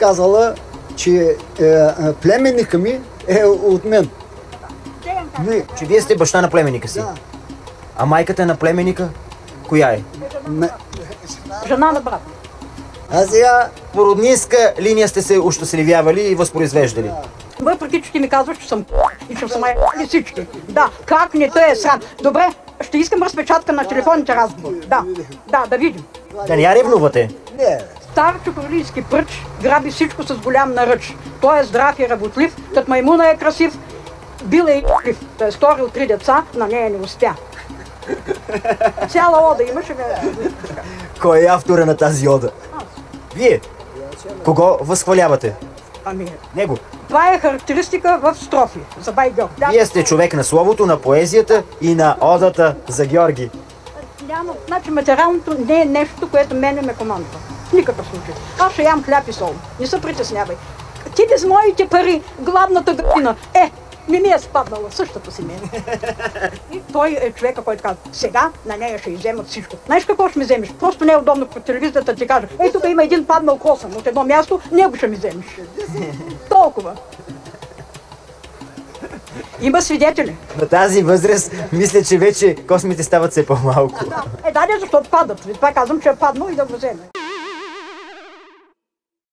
казала, че племенника ми е от мен. Че вие сте баща на племенника си? Да. А майката на племенника коя е? Жена на брат. А сега по роднинска линия сте се ощастливявали и възпроизвеждали. Въпреки, че ти ми казваш, че съм и че съм и всички. Да, как не те е срам. Добре, ще искам разпечатка на телефонните разговори. Да видим. Да не я ревнувате? Не. Стар чукорлийски пръч граби всичко с голям наръч. Той е здрав и работлив, като маймуна е красив, бил е и лив. Той е сторил 3 деца, на нея не успя. Цяла ода имаше. Кой е автора на тази ода? Вие? Кого възхвалявате? Ами, Него. това е характеристика в строфи за бай Георги. Вие сте човек на словото, на поезията и на одата за Георги. Няма, значи материалното не е нещо, което мене ме командва. В никакъв случай. Аз ще ям хляб и сол. Не се притеснявай. Ти без моите пари, главната градина, не ми е спаднала същата си мен. И той е човека, който казва, сега на нея ще изземат всичко. Знаеш какво ще ми вземеш? Просто не е удобно по телевизията да ти кажа, тук има един паднал косъм от едно място, него ще ми вземеш. Толкова. Има свидетели. На тази възраст мисля, че вече космите стават все по-малко. Да, защото падат. Това казвам, че е паднал и да го вземе.